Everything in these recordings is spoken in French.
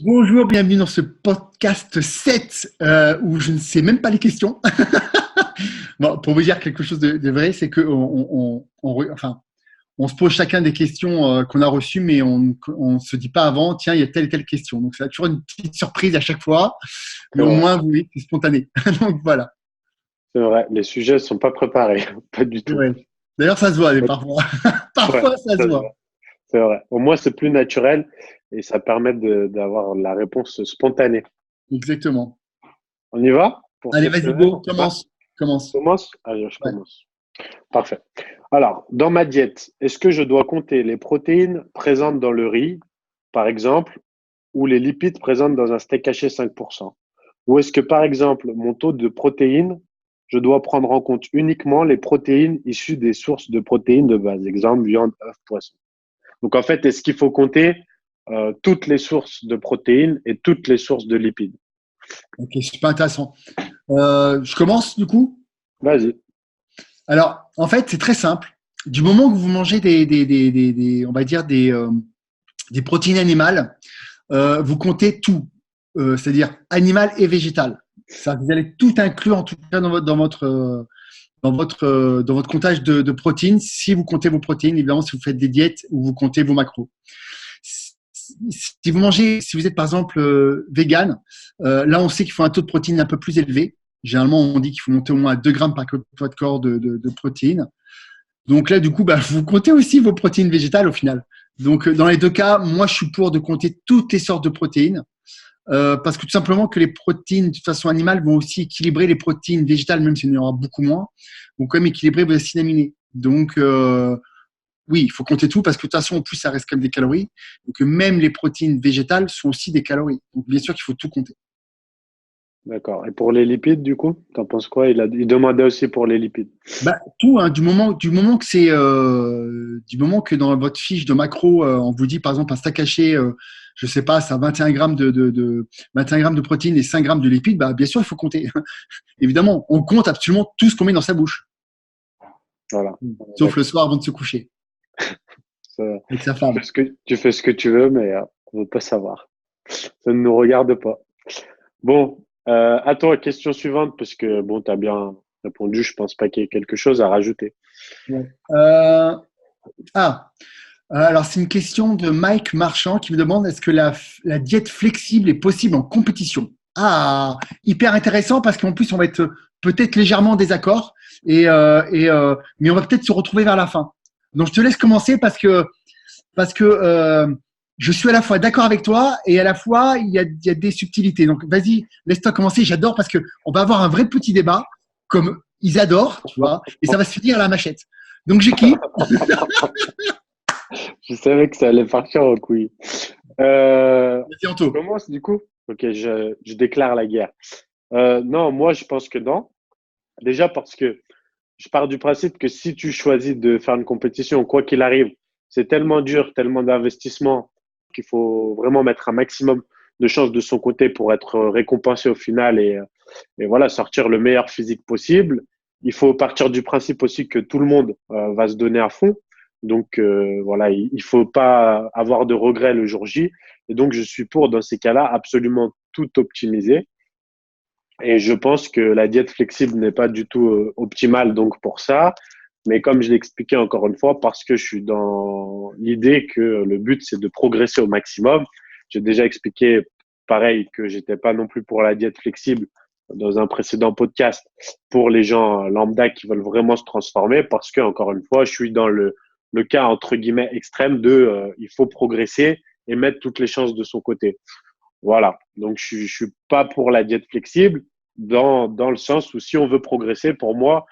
Bonjour, bienvenue dans ce podcast 7 où je ne sais même pas les questions. Bon, pour vous dire quelque chose de vrai, c'est que on se pose chacun des questions qu'on a reçues, mais on ne se dit pas avant, tiens, il y a telle et telle question. Donc, ça a toujours une petite surprise à chaque fois, mais C'est au vrai, moins, vous voyez, c'est spontané. Donc, voilà. c'est vrai. Les sujets ne sont pas préparés, pas du C'est tout. vrai. D'ailleurs, ça se voit, mais Ouais, parfois. ouais, Parfois, ça se ça se voit. voit. C'est vrai. Au moins, c'est plus naturel et ça permet d'avoir la réponse spontanée. Exactement. On y va pour Allez, cette vas-y, semaine? go, Ouais, commence. Commence. commence? Allez, je Ouais. commence. Parfait. Alors, dans ma diète, est-ce que je dois compter les protéines présentes dans le riz, par exemple, ou les lipides présentes dans un steak haché 5%? Ou est-ce que, par exemple, mon taux de protéines, je dois prendre en compte uniquement les protéines issues des sources de protéines de base, exemple viande, œuf, poisson. Donc, en fait, est-ce qu'il faut compter toutes les sources de protéines et toutes les sources de lipides? Ok, super intéressant. Je commence du coup. Vas-y. Alors, en fait, c'est très simple. Du moment que vous mangez on va dire des protéines animales, vous comptez tout, c'est-à-dire animal et végétal. Ça, vous allez tout inclure en tout cas dans votre comptage de protéines. Si vous comptez vos protéines, évidemment, si vous faites des diètes ou vous comptez vos macros. Si vous mangez, si vous êtes par exemple vegan, là on sait qu'il faut un taux de protéines un peu plus élevé. Généralement, on dit qu'il faut monter au moins à 2 grammes par poids de corps de protéines. Donc là, du coup, bah, vous comptez aussi vos protéines végétales au final. Donc, dans les deux cas, moi, je suis pour de compter toutes les sortes de protéines. Parce que tout simplement que les protéines de façon animale vont aussi équilibrer les protéines végétales, même s'il y en aura beaucoup moins, vont quand même équilibrer vos acides aminés. Donc, oui, il faut compter tout parce que de toute façon, en plus, ça reste comme des calories. Donc, même les protéines végétales sont aussi des calories. Donc, bien sûr qu'il faut tout compter. D'accord. Et pour les lipides, du coup, t'en penses quoi? Il demandait aussi pour les lipides. Bah, tout, hein, du moment que dans votre fiche de macro, on vous dit par exemple un steak haché, je sais pas, ça a 21 grammes 21 grammes de protéines et 5 grammes de lipides, bah, bien sûr, il faut compter. Évidemment, on compte absolument tout ce qu'on met dans sa bouche, Voilà. sauf le D'accord. soir avant de se coucher Ça- avec sa Tu fais femme. tu fais ce que tu veux, mais on veut pas savoir. Ça ne nous regarde pas. Bon, à toi, question suivante, parce que bon, tu as bien répondu. Je pense pas qu'il y ait quelque chose à rajouter. Ouais. Ah, alors c'est une question de Mike Marchand qui me demande est-ce que la diète flexible est possible en compétition? Ah, hyper intéressant parce qu'en plus on va être peut-être légèrement en désaccord mais on va peut-être se retrouver vers la fin. Donc je te laisse commencer parce que je suis à la fois d'accord avec toi et à la fois il y a des subtilités. Donc vas-y, laisse-toi commencer. J'adore parce que on va avoir un vrai petit débat comme ils adorent, tu vois, et ça va se finir à la machette. Donc j'ai qui? Je savais que ça allait partir en couille. Vas-y Je Anto. commence du coup. Ok, je déclare la guerre. Non, moi je pense que non. Déjà parce que je pars du principe que si tu choisis de faire une compétition, quoi qu'il arrive, c'est tellement dur, tellement d'investissement qu'il faut vraiment mettre un maximum de chances de son côté pour être récompensé au final et voilà, sortir le meilleur physique possible. Il faut partir du principe aussi que tout le monde va se donner à fond. Donc voilà, il faut pas avoir de regrets le jour J. Et donc je suis pour, dans ces cas-là, absolument tout optimiser. Et je pense que la diète flexible n'est pas du tout optimale donc pour ça. Mais comme je l'ai expliqué encore une fois, parce que je suis dans l'idée que le but, c'est de progresser au maximum. J'ai déjà expliqué, pareil, que j'étais pas non plus pour la diète flexible dans un précédent podcast pour les gens lambda qui veulent vraiment se transformer parce que, encore une fois, je suis dans le cas, entre guillemets, extrême de il faut progresser et mettre toutes les chances de son côté. Voilà. Donc, je suis pas pour la diète flexible dans le sens où si on veut progresser, pour moi,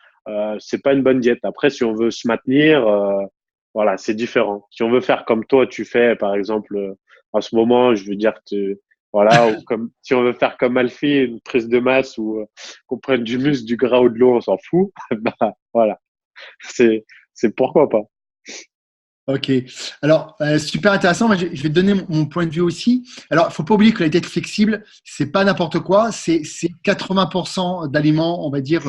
c'est pas une bonne diète. Après, si on veut se maintenir, voilà, c'est différent. Si on veut faire comme toi, tu fais, par exemple, en ce moment, je veux dire, voilà, ou comme si on veut faire comme Alfie, une prise de masse ou qu'on prenne du muscle, du gras ou de l'eau, on s'en fout. Bah, voilà, c'est c'est pourquoi pas. Ok. Alors, super intéressant. Moi, je vais te donner mon point de vue aussi. Alors, il faut pas oublier que la diète flexible, c'est pas n'importe quoi. C'est 80% d'aliments, on va dire,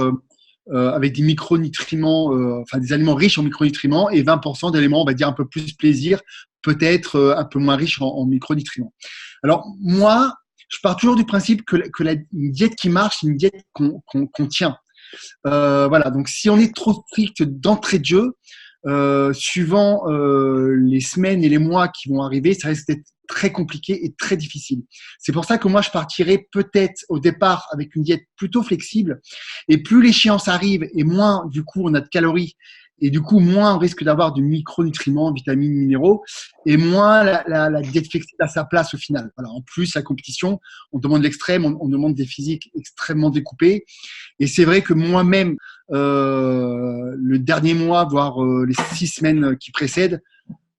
avec des micronutriments, enfin des aliments riches en micronutriments, et 20% d'éléments, on va dire, un peu plus plaisir peut-être un peu moins riche en micronutriments. Alors moi, je pars toujours du principe que une diète qui marche, c'est une diète qu'on tient. Voilà, donc si on est trop strict d'entrée de jeu, suivant les semaines et les mois qui vont arriver, ça risque d'être très compliqué et très difficile. C'est pour ça que moi, je partirais peut-être au départ avec une diète plutôt flexible. Et plus l'échéance arrive et moins, du coup, on a de calories et du coup, moins on risque d'avoir de micronutriments, vitamines, minéraux et moins la diète flexible a sa place au final. Voilà. En plus, la compétition, on demande l'extrême, on demande des physiques extrêmement découpés. Et c'est vrai que moi-même, le dernier mois, voire les 6 semaines qui précèdent,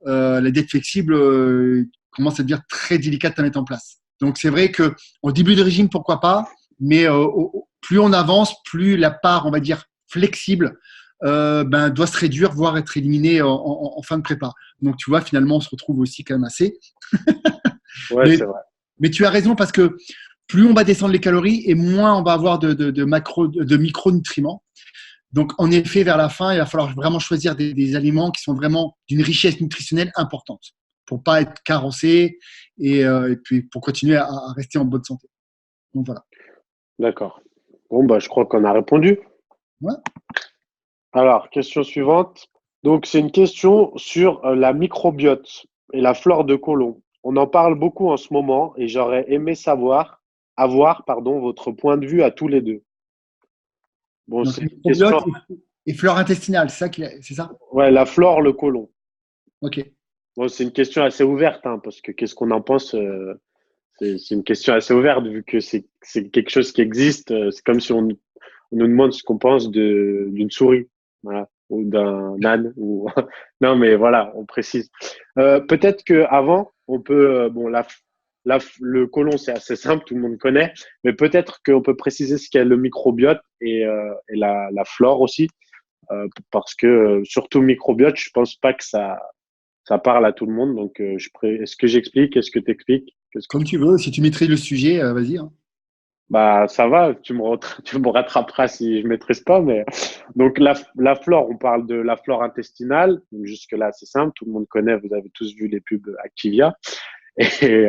la diète flexible commence à devenir très délicate à mettre en place. Donc c'est vrai que au début de régime, pourquoi pas, mais plus on avance, plus la part, on va dire, flexible doit se réduire, voire être éliminée en fin de prépa. Donc tu vois, finalement, on se retrouve aussi quand même assez. Ouais, mais, c'est vrai. mais tu as raison parce que plus on va descendre les calories et moins on va avoir de micronutriments. Donc, en effet, vers la fin, il va falloir vraiment choisir des aliments qui sont vraiment d'une richesse nutritionnelle importante pour pas être carencé et puis pour continuer à rester en bonne santé. Donc, voilà. D'accord. Bon, bah, je crois qu'on a répondu. Ouais. Alors, question suivante. Donc, c'est une question sur la microbiote et la flore de côlon. On en parle beaucoup en ce moment et j'aurais aimé avoir, pardon, votre point de vue à tous les deux. Bon, Donc, c'est une question. microbiote et flore intestinale, c'est ça? Ouais, la flore, le côlon. Ok. Bon, c'est une question assez ouverte, hein, parce que qu'est-ce qu'on en pense c'est une question assez ouverte, vu que c'est quelque chose qui existe. C'est comme si on nous demande ce qu'on pense d'une souris, voilà, ou d'un âne. Ou... non, mais voilà, on précise. Peut-être que avant, on peut, bon, le côlon, c'est assez simple, tout le monde connaît, mais peut-être qu'on peut préciser ce qu'est le microbiote et la flore aussi, parce que surtout microbiote, je pense pas que ça parle à tout le monde. Donc, est-ce que j'explique? Est-ce que tu expliques? Qu'est-ce que Comme tu tu veux. Si tu maîtrises le sujet, vas-y. Hein. Bah, ça va, tu me rattraperas si je maîtrise pas, mais donc la flore, on parle de la flore intestinale. Donc jusque-là, c'est simple, tout le monde connaît, vous avez tous vu les pubs Activia. Et,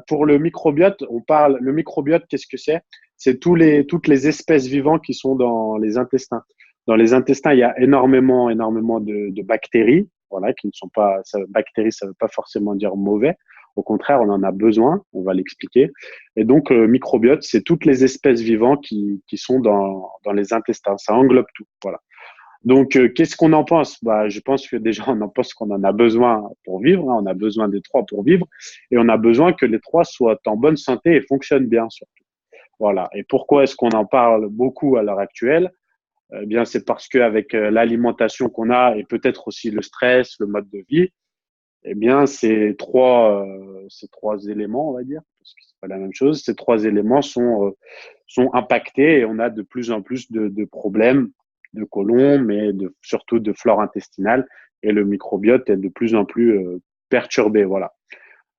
pour le microbiote, le microbiote, qu'est-ce que c'est? C'est toutes les espèces vivantes qui sont dans les intestins. Dans les intestins, il y a énormément de bactéries, voilà, qui ne sont pas, bactéries, ça veut pas forcément dire mauvais. Au contraire, on en a besoin, on va l'expliquer. Et donc, microbiote, c'est toutes les espèces vivantes qui sont dans les intestins. Ça englobe tout, voilà. Donc, qu'est-ce qu'on en pense? Bah, je pense que déjà, on en pense qu'on en a besoin pour vivre. Hein, on a besoin des trois pour vivre. Et on a besoin que les trois soient en bonne santé et fonctionnent bien, surtout. Voilà. Et pourquoi est-ce qu'on en parle beaucoup à l'heure actuelle? Eh bien, c'est parce qu'avec l'alimentation qu'on a et peut-être aussi le stress, le mode de vie, eh bien, ces trois éléments, on va dire, parce que c'est pas la même chose, ces trois éléments sont impactés et on a de plus en plus de problèmes de côlon, mais surtout de flore intestinale et le microbiote est de plus en plus perturbé. Voilà.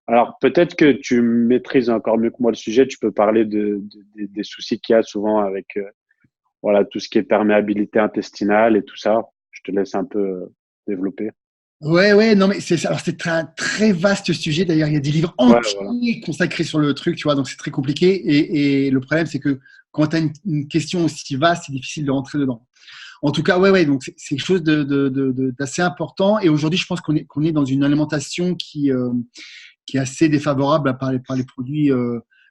Alors, peut-être que tu maîtrises encore mieux que moi le sujet, tu peux parler des soucis qu'il y a souvent avec voilà, tout ce qui est perméabilité intestinale et tout ça. Je te laisse un peu développer. Ouais, non, mais alors c'est un très vaste sujet. D'ailleurs, il y a des livres Ouais, voilà. entiers consacrés sur le truc, tu vois, donc c'est très compliqué. Et le problème, c'est que quand tu as une question aussi vaste, c'est difficile de rentrer dedans. En tout cas, ouais, donc c'est quelque chose d'assez important. Et aujourd'hui, je pense qu'on est dans une alimentation qui est assez défavorable par les produits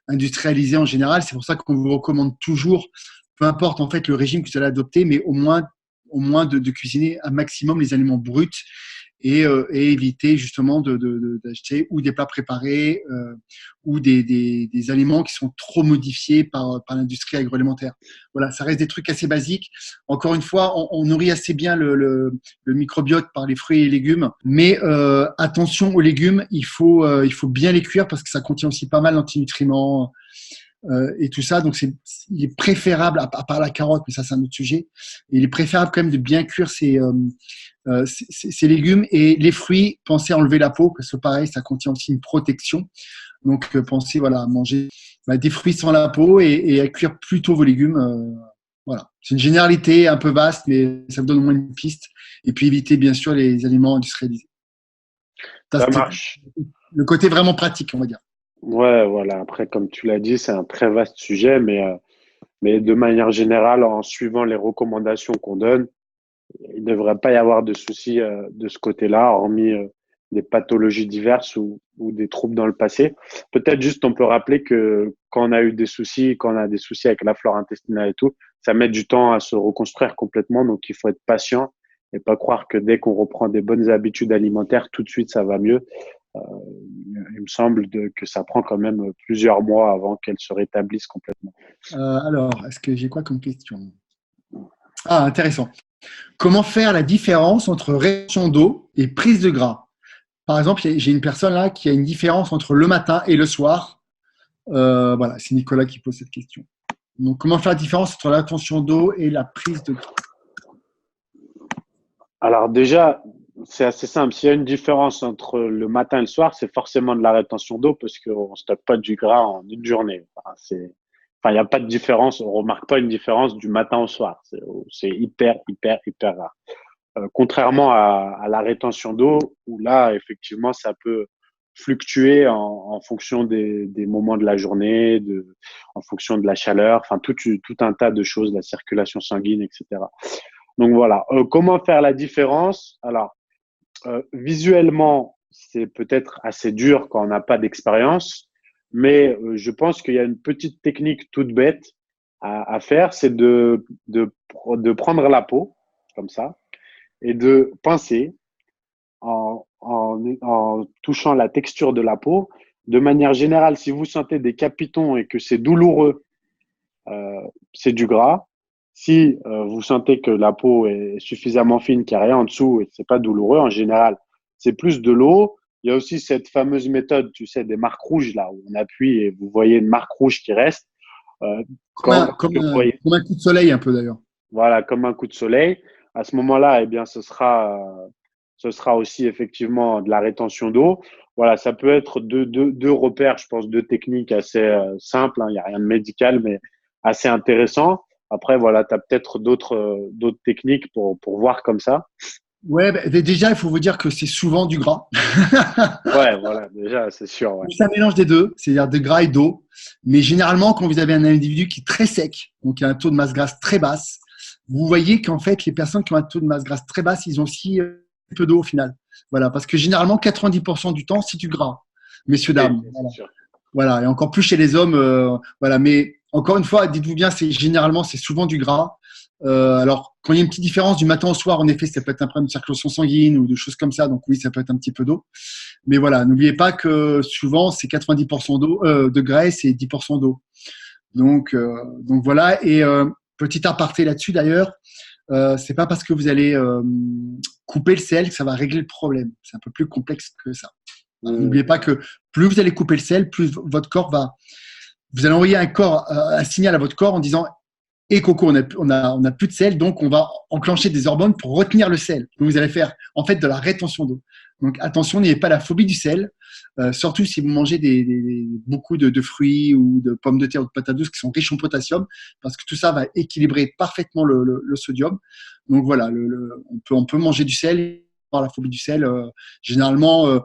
industrialisés en général. C'est pour ça qu'on vous recommande toujours, peu importe en fait le régime que vous allez adopter, mais au moins de cuisiner un maximum les aliments bruts et éviter justement d'acheter ou des plats préparés ou des aliments qui sont trop modifiés par l'industrie agroalimentaire. Voilà, ça reste des trucs assez basiques. Encore une fois, on nourrit assez bien le microbiote par les fruits et légumes, mais attention aux légumes, il faut bien les cuire parce que ça contient aussi pas mal d'antinutriments. Et tout ça, donc il est préférable, à part la carotte, mais ça c'est un autre sujet, il est préférable quand même de bien cuire ces légumes et les fruits, pensez à enlever la peau parce que pareil, ça contient aussi une protection. Donc pensez voilà à manger des fruits sans la peau et à cuire plutôt vos légumes. Voilà, c'est une généralité un peu vaste, mais ça vous donne au moins une piste. Et puis éviter bien sûr les aliments industrialisés. Ça marche. Le côté vraiment pratique, on va dire. Ouais, voilà. Après, comme tu l'as dit, c'est un très vaste sujet, mais de manière générale, en suivant les recommandations qu'on donne, il ne devrait pas y avoir de soucis de ce côté-là, hormis des pathologies diverses ou des troubles dans le passé. Peut-être juste, on peut rappeler que quand on a eu des soucis, quand on a des soucis avec la flore intestinale et tout, ça met du temps à se reconstruire complètement. Donc, il faut être patient et pas croire que dès qu'on reprend des bonnes habitudes alimentaires, tout de suite, ça va mieux. Euh, il me semble que ça prend quand même plusieurs mois avant qu'elle se rétablisse complètement. Alors, est-ce que j'ai quoi comme question? Ah, intéressant. Comment faire la différence entre rétention d'eau et prise de gras? Par exemple, j'ai une personne là qui a une différence entre le matin et le soir. Voilà, c'est Nicolas qui pose cette question. Donc, comment faire la différence entre la rétention d'eau et la prise de gras? Alors déjà, c'est assez simple. S'il y a une différence entre le matin et le soir, c'est forcément de la rétention d'eau parce qu'on ne stocke pas du gras en une journée. Il n'y a pas de différence. On remarque pas une différence du matin au soir. C'est hyper, hyper, hyper rare. Contrairement à la rétention d'eau, où là, effectivement, ça peut fluctuer en fonction des moments de la journée, en fonction de la chaleur, enfin tout un tas de choses, la circulation sanguine, etc. Donc voilà. Comment faire la différence? Alors, visuellement, c'est peut-être assez dur quand on n'a pas d'expérience, mais je pense qu'il y a une petite technique toute bête à faire, c'est de prendre la peau, comme ça, et de pincer en touchant la texture de la peau. De manière générale, si vous sentez des capitons et que c'est douloureux, c'est du gras. Si vous sentez que la peau est suffisamment fine, qu'il n'y a rien en dessous et que c'est pas douloureux, en général, c'est plus de l'eau. Il y a aussi cette fameuse méthode, tu sais, des marques rouges là où on appuie et vous voyez une marque rouge qui reste. Comme un coup de soleil un peu d'ailleurs. Voilà, comme un coup de soleil. À ce moment-là, eh bien, ce sera aussi effectivement de la rétention d'eau. Voilà, ça peut être deux repères, je pense, deux techniques assez simples. Hein. Il n'y a rien de médical, mais assez intéressant. Après, voilà, tu as peut-être d'autres techniques pour voir comme ça. Ouais, bah, déjà, il faut vous dire que c'est souvent du gras. Ouais, voilà, déjà, c'est sûr. Ouais. C'est un mélange des deux, c'est-à-dire de gras et d'eau. Mais généralement, quand vous avez un individu qui est très sec, donc qui a un taux de masse grasse très basse, vous voyez qu'en fait, les personnes qui ont un taux de masse grasse très basse, ils ont aussi un peu d'eau au final. Voilà, parce que généralement, 90% du temps, c'est du gras, messieurs, Oui, dames. c'est sûr. Voilà, et encore plus chez les hommes. Voilà, mais encore une fois, dites-vous bien, c'est souvent du gras. Alors, quand il y a une petite différence du matin au soir, en effet, ça peut être un problème de circulation sanguine ou de choses comme ça. Donc oui, ça peut être un petit peu d'eau. Mais voilà, n'oubliez pas que souvent, c'est 90% d'eau, de graisse et 10% d'eau. Donc voilà. Et petit aparté là-dessus d'ailleurs, c'est pas parce que vous allez couper le sel que ça va régler le problème. C'est un peu plus complexe que ça. N'oubliez pas que plus vous allez couper le sel, plus votre corps va. Vous allez envoyer un signal à votre corps en disant: et Coco, on a plus de sel, donc on va enclencher des hormones pour retenir le sel. Donc vous allez faire en fait de la rétention d'eau. Donc attention, n'ayez pas la phobie du sel, surtout si vous mangez beaucoup de fruits ou de pommes de terre ou de patates douces qui sont riches en potassium, parce que tout ça va équilibrer parfaitement le sodium. Donc voilà, on peut manger du sel, avoir la phobie du sel. Généralement,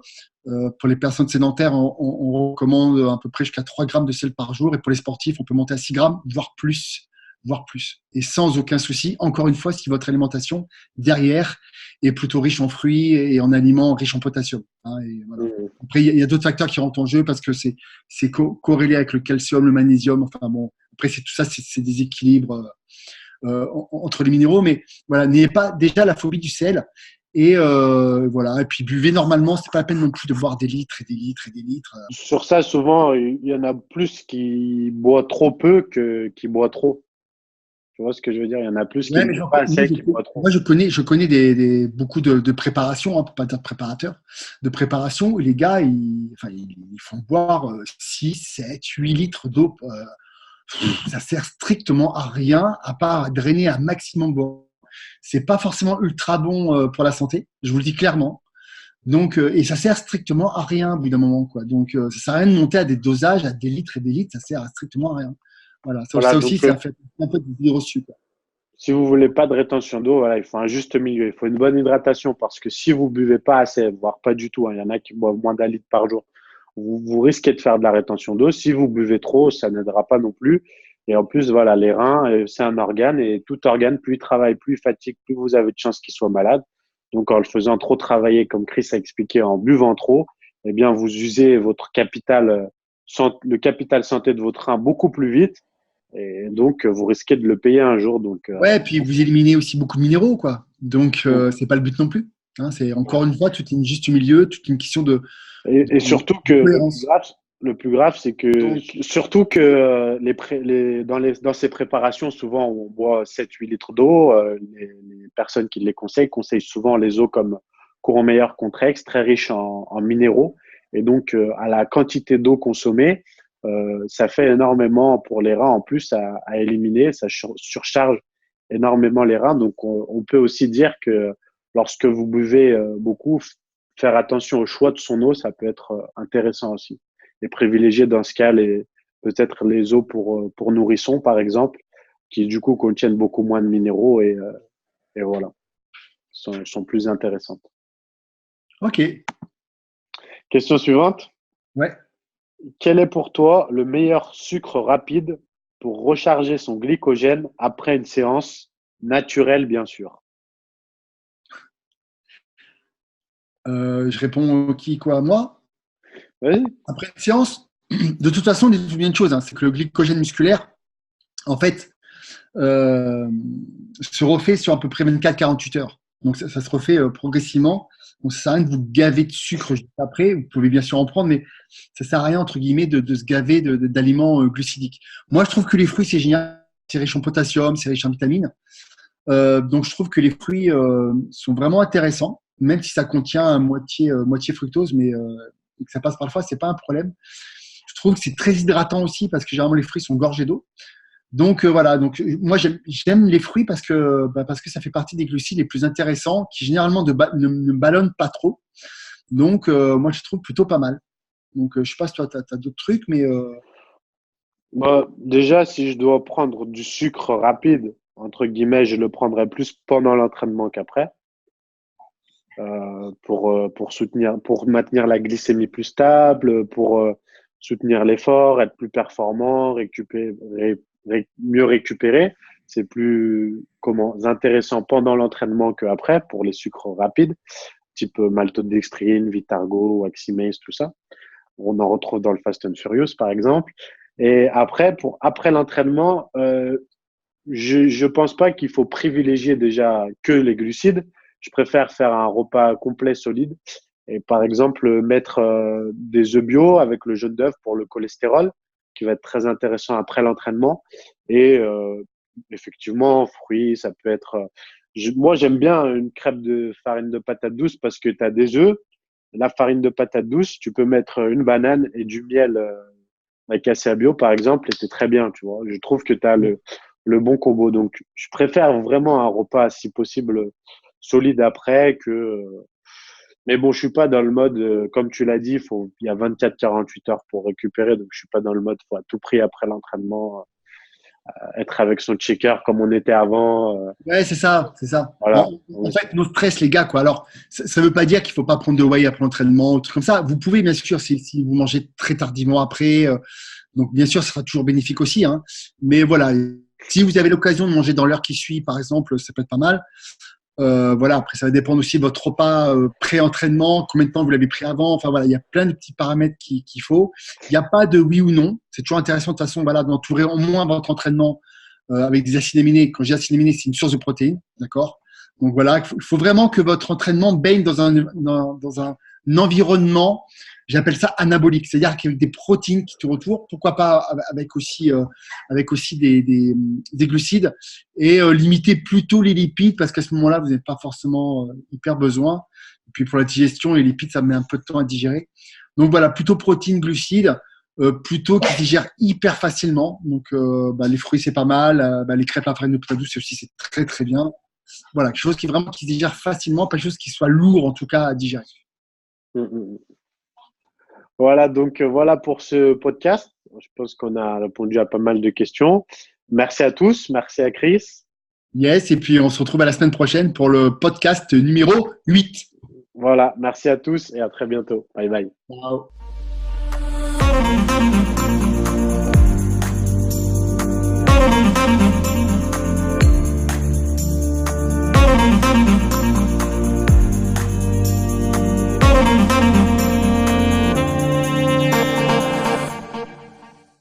pour les personnes sédentaires, on recommande à peu près jusqu'à 3 grammes de sel par jour, et pour les sportifs, on peut monter à 6 grammes, voire plus. Et sans aucun souci. Encore une fois, si votre alimentation derrière est plutôt riche en fruits et en aliments riches en potassium. Hein, et voilà. Après, il y a d'autres facteurs qui rentrent en jeu parce que c'est corrélé avec le calcium, le magnésium. Enfin bon, après, tout ça, c'est des équilibres entre les minéraux. Mais voilà, n'ayez pas déjà la phobie du sel. Et voilà. Et puis buvez normalement. C'est pas la peine non plus de boire des litres et des litres et des litres. Sur ça, souvent, il y en a plus qui boivent trop peu que qui boivent trop. Tu vois ce que je veux dire? Il y en a plus qui Ouais, ne mais boivent pas assez, qui boivent trop. moi, je connais beaucoup de préparations, hein, pour pas dire préparateur, de préparation où les gars, ils font boire 6, 7, 8 litres d'eau. Ça sert strictement à rien à part à drainer un maximum d'eau. C'est pas forcément ultra bon pour la santé, je vous le dis clairement. Donc, et ça sert strictement à rien au bout d'un moment, quoi. Donc, ça sert à rien de monter à des dosages, à des litres et des litres, ça sert à strictement à rien. Voilà, Voilà, ça aussi, donc c'est un peu des idées reçues, quoi. Si vous voulez pas de rétention d'eau, voilà, il faut un juste milieu. Il faut une bonne hydratation parce que si vous buvez pas assez, voire pas du tout, hein, il y en a qui boivent moins d'1 litre par jour, vous risquez de faire de la rétention d'eau. Si vous buvez trop, ça n'aidera pas non plus. Et en plus, voilà, les reins, c'est un organe et tout organe, plus il travaille, plus il fatigue, plus vous avez de chances qu'il soit malade. Donc, en le faisant trop travailler, comme Chris a expliqué, en buvant trop, eh bien, vous usez votre capital, le capital santé de votre rein beaucoup plus vite. Et donc, vous risquez de le payer un jour. Donc, Ouais, puis vous éliminez aussi beaucoup de minéraux, quoi. Donc, mm. c'est pas le but non plus. Hein, c'est encore une fois, tout est une juste milieu, toute une question Et surtout que de cohérence. le plus grave, c'est que Donc, surtout que dans ces préparations, souvent on boit 7-8 litres d'eau. Les personnes qui les conseillent souvent les eaux comme courant meilleur Contrex, très riches en minéraux. Et donc, à la quantité d'eau consommée, ça fait énormément pour les reins en plus à éliminer. Ça surcharge énormément les reins. Donc, on peut aussi dire que lorsque vous buvez beaucoup, faire attention au choix de son eau, ça peut être intéressant aussi. Et privilégier dans ce cas peut-être les eaux pour nourrissons, par exemple, qui du coup contiennent beaucoup moins de minéraux et voilà, sont plus intéressantes. ok. Question suivante. Ouais. Quel est pour toi le meilleur sucre rapide pour recharger son glycogène après une séance naturelle, bien sûr? Je réponds qui, quoi, moi? Vas-y. Après une séance, de toute façon, il y a une chose, hein, c'est que le glycogène musculaire, en fait, euh, se refait sur à peu près 24-48 heures. Donc, ça se refait progressivement. Donc, ça sert à rien de vous gaver de sucre juste après. Vous pouvez bien sûr en prendre, mais ça sert à rien, entre guillemets, de se gaver d'aliments glucidiques. Moi, je trouve que les fruits, c'est génial. C'est riche en potassium, c'est riche en vitamines. Donc, je trouve que les fruits sont vraiment intéressants, même si ça contient moitié fructose, mais et que ça passe par le foie, c'est pas un problème. Je trouve que c'est très hydratant aussi parce que généralement les fruits sont gorgés d'eau. Donc voilà, donc moi j'aime les fruits parce que ça fait partie des glucides les plus intéressants qui généralement ne ballonnent pas trop. Donc moi je trouve plutôt pas mal. Donc je sais pas si toi tu as, d'autres trucs, mais Bah, déjà, si je dois prendre du sucre rapide, entre guillemets, je le prendrai plus pendant l'entraînement qu'après, pour maintenir la glycémie plus stable, pour soutenir l'effort, être plus performant, mieux récupérer. C'est plus intéressant pendant l'entraînement qu'après pour les sucres rapides, type maltodextrine, Vitargo, Oxymase, tout ça. On en retrouve dans le Fast and Furious, par exemple. Et après, après l'entraînement, je pense pas qu'il faut privilégier déjà que les glucides. Je préfère faire un repas complet solide et par exemple mettre des œufs bio avec le jaune d'œuf pour le cholestérol, qui va être très intéressant après l'entraînement. Et effectivement, fruits, ça peut être. Moi, j'aime bien une crêpe de farine de patate douce parce que tu as des œufs. La farine de patate douce, tu peux mettre une banane et du miel Acacia Bio, par exemple, était très bien, tu vois. Je trouve que tu as le bon combo. Donc, je préfère vraiment un repas, si possible, solide après que. Mais bon, je suis pas dans le mode, comme tu l'as dit, il y a 24-48 heures pour récupérer. Donc, je suis pas dans le mode, faut à tout prix après l'entraînement, être avec son checker comme on était avant. ouais c'est ça, c'est ça. Voilà. En fait, nos stress les gars quoi. Alors ça veut pas dire qu'il faut pas prendre de whey après l'entraînement ou trucs comme ça. Vous pouvez bien sûr si vous mangez très tardivement après. Donc bien sûr, ça sera toujours bénéfique aussi. Hein. Mais voilà, si vous avez l'occasion de manger dans l'heure qui suit, par exemple, ça peut être pas mal. Voilà, après, ça va dépendre aussi de votre repas pré-entraînement, combien de temps vous l'avez pris avant. Enfin, voilà, il y a plein de petits paramètres qu'il faut. Il n'y a pas de oui ou non. C'est toujours intéressant de toute façon voilà, d'entourer au moins votre entraînement avec des acides aminés. Quand j'ai acides aminés, c'est une source de protéines. D'accord. Donc voilà, il faut vraiment que votre entraînement baigne dans un environnement, j'appelle ça anabolique, c'est-à-dire qu'avec des protéines qui te retournent, pourquoi pas avec aussi des glucides et limiter plutôt les lipides parce qu'à ce moment-là, vous n'avez pas forcément hyper besoin. Et puis pour la digestion, les lipides, ça met un peu de temps à digérer. Donc voilà, plutôt protéines, glucides, plutôt qui digèrent hyper facilement. Donc les fruits, c'est pas mal. Les crêpes à la farine de potato douce, c'est très très bien. Voilà, quelque chose qui vraiment qui se digère facilement, pas quelque chose qui soit lourd en tout cas à digérer. Mm, mm, mm. Voilà, donc voilà pour ce podcast. Je pense qu'on a répondu à pas mal de questions. Merci à tous. Merci à Chris. Yes, et puis on se retrouve à la semaine prochaine pour le podcast numéro 8. Voilà, merci à tous et à très bientôt. Bye bye. Ciao.